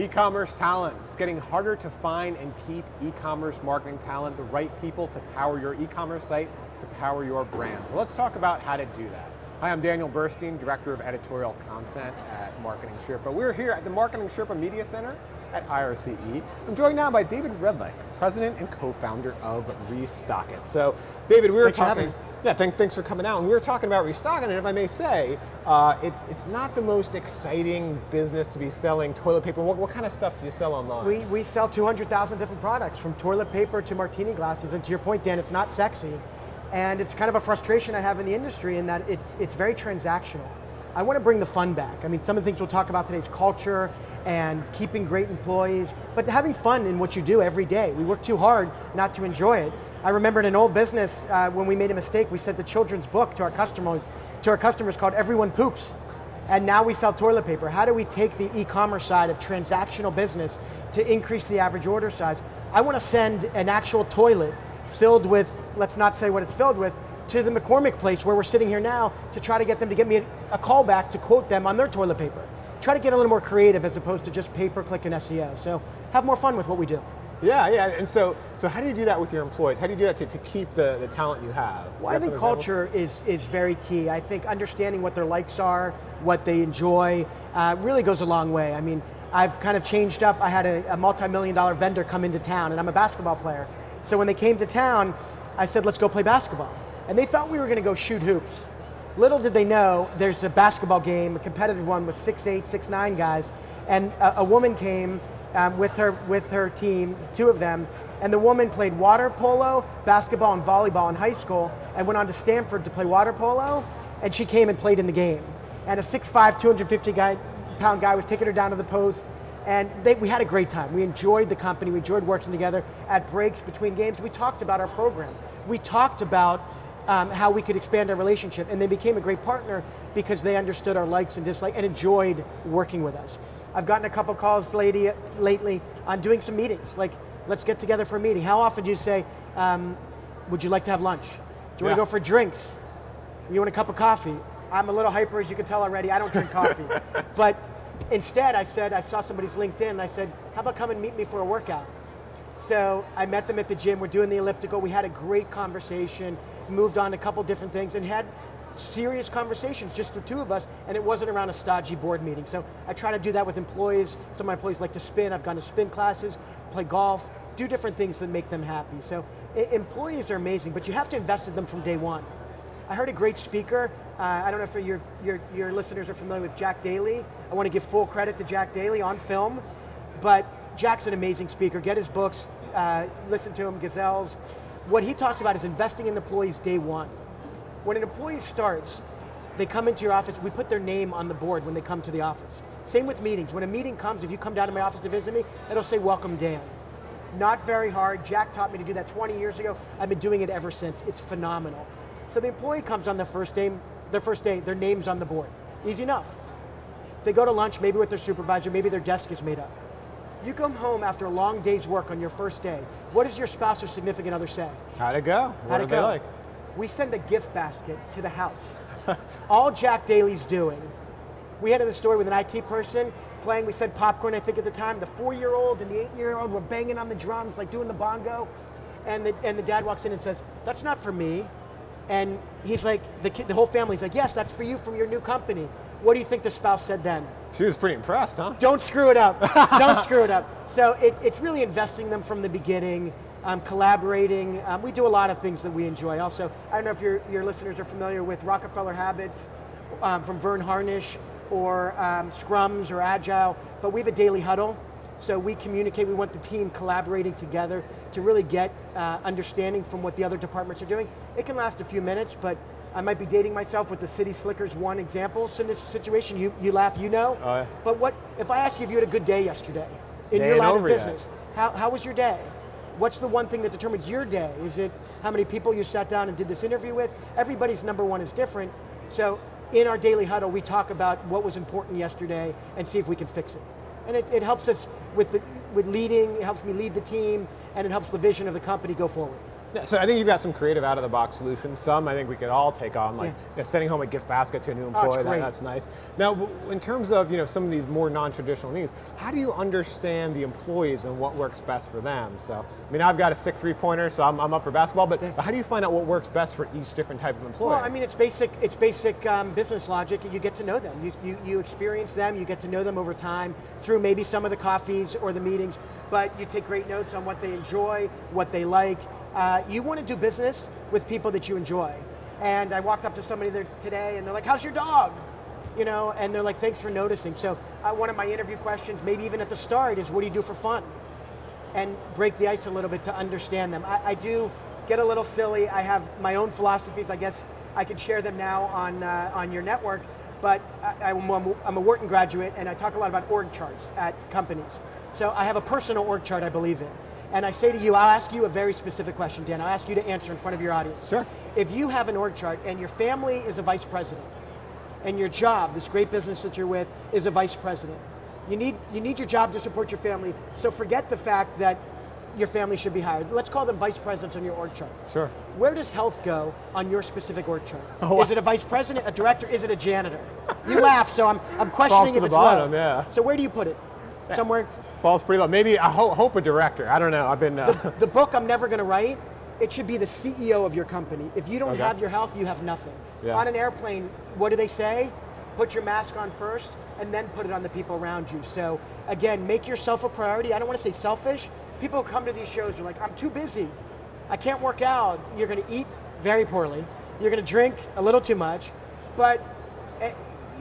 E-commerce talent. It's getting harder to find and keep e-commerce marketing talent, the right people to power your e-commerce site, to power your brand. So let's talk about how to do that. Hi, I'm Daniel Burstein, Director of Editorial Content at Marketing Sherpa. We're here at the Marketing Sherpa Media Center at IRCE. I'm joined now by David Redlich, President and co-founder of Restock It. So, David, we were talking. Yeah, thanks for coming out. And we were talking about restocking, and if I may say, it's not the most exciting business to be selling toilet paper. What kind of stuff do you sell online? We sell 200,000 different products, from toilet paper to martini glasses. And to your point, Dan, it's not sexy. And it's kind of a frustration I have in the industry in that it's very transactional. I want to bring the fun back. I mean, some of the things we'll talk about today is culture and keeping great employees, but having fun in what you do every day. We work too hard not to enjoy it. I remember in an old business, when we made a mistake, we sent a children's book to our customers called Everyone Poops. And now we sell toilet paper. How do we take the e-commerce side of transactional business to increase the average order size? I want to send an actual toilet filled with, let's not say what it's filled with, to the McCormick place where we're sitting here now to try to get them to get me a call back to quote them on their toilet paper. Try to get a little more creative as opposed to just pay-per-click and SEO. So have more fun with what we do. Yeah, and so how do you do that with your employees? How do you do that to keep the talent you have? Well, I think culture is very key. I think understanding what their likes are, what they enjoy, really goes a long way. I mean, I've kind of changed up. I had a multi-million-dollar vendor come into town, and I'm a basketball player. So when they came to town, I said, let's go play basketball. And they thought we were going to go shoot hoops. Little did they know, there's a basketball game, a competitive one with 6'8", 6'9" guys, and a woman came with her team, two of them, and the woman played water polo, basketball, and volleyball in high school, and went on to Stanford to play water polo, and she came and played in the game. And a 6'5", 250-pound guy was taking her down to the post, and we had a great time. We enjoyed the company, we enjoyed working together. At breaks between games, we talked about our program. We talked about how we could expand our relationship, and they became a great partner because they understood our likes and dislikes and enjoyed working with us. I've gotten a couple calls lately on doing some meetings, like let's get together for a meeting. How often do you say, would you like to have lunch? Do you want to go for drinks? You want a cup of coffee? I'm a little hyper, as you can tell already, I don't drink coffee. But instead I said, I saw somebody's LinkedIn and I said, how about come and meet me for a workout? So I met them at the gym, we're doing the elliptical, we had a great conversation, moved on to a couple different things and had serious conversations, just the two of us, and it wasn't around a stodgy board meeting. So I try to do that with employees. Some of my employees like to spin. I've gone to spin classes, play golf, do different things that make them happy. So employees are amazing, but you have to invest in them from day one. I heard a great speaker. I don't know if your listeners are familiar with Jack Daly. I want to give full credit to Jack Daly on film, but Jack's an amazing speaker. Get his books, listen to him, Gazelles. What he talks about is investing in the employees day one. When an employee starts, they come into your office, we put their name on the board when they come to the office. Same with meetings. When a meeting comes, if you come down to my office to visit me, it'll say, welcome Dan. Not very hard. Jack taught me to do that 20 years ago. I've been doing it ever since. It's phenomenal. So the employee comes on their first day, their name's on the board. Easy enough. They go to lunch, maybe with their supervisor, maybe their desk is made up. You come home after a long day's work on your first day. What does your spouse or significant other say? How'd it go? What are they like? We send a gift basket to the house. All Jack Daly's doing. We had a story with an IT person playing, we said popcorn, I think at the time. The 4-year-old and the 8-year-old were banging on the drums, like doing the bongo. And the dad walks in and says, that's not for me. And he's like, the whole family's like, yes, that's for you from your new company. What do you think the spouse said then? She was pretty impressed, huh? Don't screw it up. Don't screw it up. So it's really investing them from the beginning, collaborating. We do a lot of things that we enjoy. Also, I don't know if your listeners are familiar with Rockefeller Habits from Vern Harnish, or Scrums or Agile, but we have a daily huddle. So we communicate, we want the team collaborating together to really get understanding from what the other departments are doing. It can last a few minutes, but I might be dating myself with the City Slickers one example situation. You laugh, you know. Oh, yeah. But what if I asked you if you had a good day yesterday in your line of business? How was your day? What's the one thing that determines your day? Is it how many people you sat down and did this interview with? Everybody's number one is different. So in our daily huddle, we talk about what was important yesterday and see if we can fix it. And it helps us with leading, it helps me lead the team, and it helps the vision of the company go forward. Yeah, so I think you've got some creative out-of-the-box solutions. Some I think we could all take on, like sending home a gift basket to a new employee. That's nice. Now, in terms of some of these more non-traditional needs, how do you understand the employees and what works best for them? So, I mean, I've got a sick three-pointer, so I'm up for basketball. But how do you find out what works best for each different type of employee? Well, I mean, it's basic business logic. You get to know them. You experience them. You get to know them over time through maybe some of the coffees or the meetings. But you take great notes on what they enjoy, what they like. You want to do business with people that you enjoy. And I walked up to somebody there today and they're like, how's your dog? And they're like, thanks for noticing. So one of my interview questions, maybe even at the start, is what do you do for fun? And break the ice a little bit to understand them. I do get a little silly. I have my own philosophies. I guess I can share them now on your network. But I'm a Wharton graduate and I talk a lot about org charts at companies. So I have a personal org chart I believe in. And I say to you, I'll ask you a very specific question, Dan. I'll ask you to answer in front of your audience. Sure. If you have an org chart and your family is a vice president, and your job, this great business that you're with, is a vice president, you need your job to support your family, so forget the fact that your family should be hired. Let's call them vice presidents on your org chart. Sure. Where does health go on your specific org chart? Oh, is it a vice president, a director, is it a janitor? You laugh, so I'm questioning Falls to if the it's bottom, low. yeah. So where do you put it? Somewhere? Falls pretty low. Maybe I hope a director. I don't know. I've been the book I'm never going to write. It should be the CEO of your company. If you don't have your health, you have nothing. Yeah. On an airplane, what do they say? Put your mask on first, and then put it on the people around you. So again, make yourself a priority. I don't want to say selfish. People who come to these shows are like, I'm too busy. I can't work out. You're going to eat very poorly. You're going to drink a little too much. But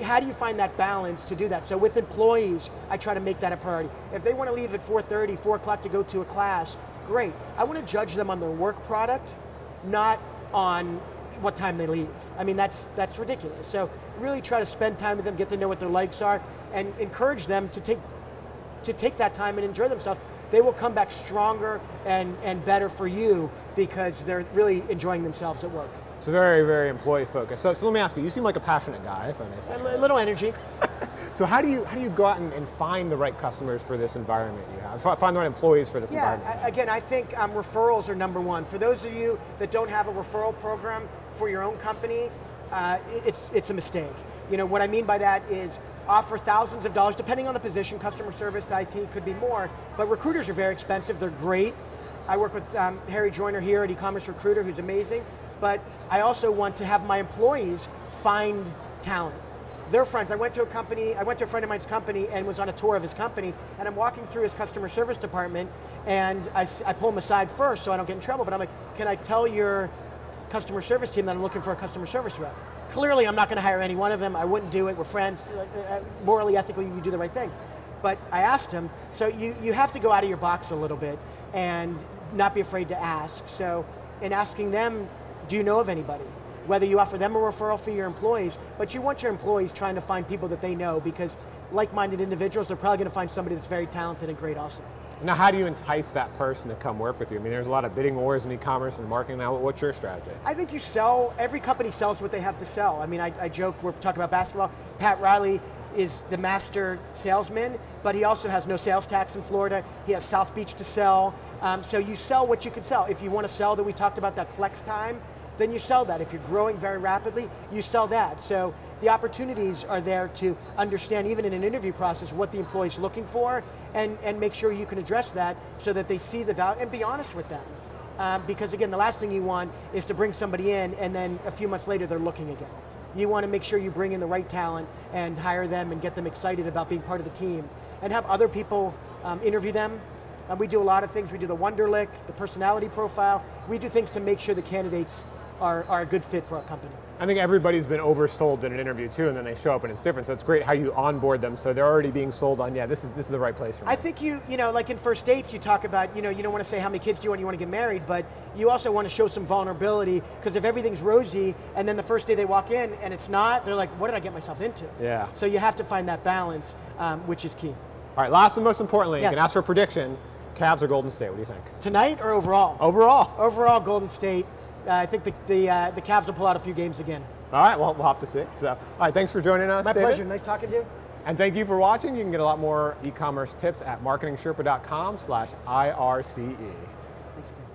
how do you find that balance to do that? So with employees, I try to make that a priority. If they want to leave at 4:30, 4 o'clock to go to a class, great. I want to judge them on their work product, not on what time they leave. I mean, that's ridiculous. So really try to spend time with them, get to know what their likes are, and encourage them to take that time and enjoy themselves. They will come back stronger and better for you because they're really enjoying themselves at work. So very, very employee focused. So let me ask you, you seem like a passionate guy, if I may say. A little energy. So how do you go out and find the right customers for this environment you have? Find the right employees for this environment? Again, I think referrals are number one. For those of you that don't have a referral program for your own company, it's a mistake. What I mean by that is offer thousands of dollars, depending on the position, customer service to IT could be more, but recruiters are very expensive, they're great. I work with Harry Joyner here at Ecommerce Recruiter, who's amazing, but I also want to have my employees find talent. They're friends. I went to a friend of mine's company and was on a tour of his company, and I'm walking through his customer service department, and I pull him aside first so I don't get in trouble, but I'm like, can I tell your customer service team that I'm looking for a customer service rep? Clearly, I'm not going to hire any one of them. I wouldn't do it. We're friends. Morally, ethically, you do the right thing. But I asked him, so you have to go out of your box a little bit and not be afraid to ask. So in asking them, do you know of anybody? Whether you offer them a referral for your employees, but you want your employees trying to find people that they know, because like-minded individuals, they're probably going to find somebody that's very talented and great also. Now, how do you entice that person to come work with you? I mean, there's a lot of bidding wars in e-commerce and marketing now. What's your strategy? I think you sell, every company sells what they have to sell. I mean, I joke, we're talking about basketball. Pat Riley is the master salesman, but he also has no sales tax in Florida. He has South Beach to sell. So you sell what you can sell. If you want to sell that, we talked about that flex time, then you sell that. If you're growing very rapidly, you sell that. So the opportunities are there to understand, even in an interview process, what the employee's looking for, and make sure you can address that so that they see the value, and be honest with them. Because again, the last thing you want is to bring somebody in and then a few months later they're looking again. You want to make sure you bring in the right talent and hire them and get them excited about being part of the team, and have other people interview them. We do a lot of things. We do the Wonderlic, the personality profile. We do things to make sure the candidates are a good fit for our company. I think everybody's been oversold in an interview too, and then they show up and it's different. So it's great how you onboard them so they're already being sold on, yeah, this is the right place for me. I think you know, like in first dates, you talk about, you don't want to say how many kids do you want to get married, but you also want to show some vulnerability, because if everything's rosy and then the first day they walk in and it's not, they're like, what did I get myself into? Yeah. So you have to find that balance, which is key. All right, last and most importantly, yes. You can ask for a prediction. Cavs or Golden State, what do you think? Tonight or overall? Overall. Overall, Golden State. I think the Cavs will pull out a few games again. All right, well, we'll have to see. So, all right, thanks for joining us, My David. pleasure. Nice talking to you. And thank you for watching. You can get a lot more e-commerce tips at marketingsherpa.com/IRCE. Thanks, Dan.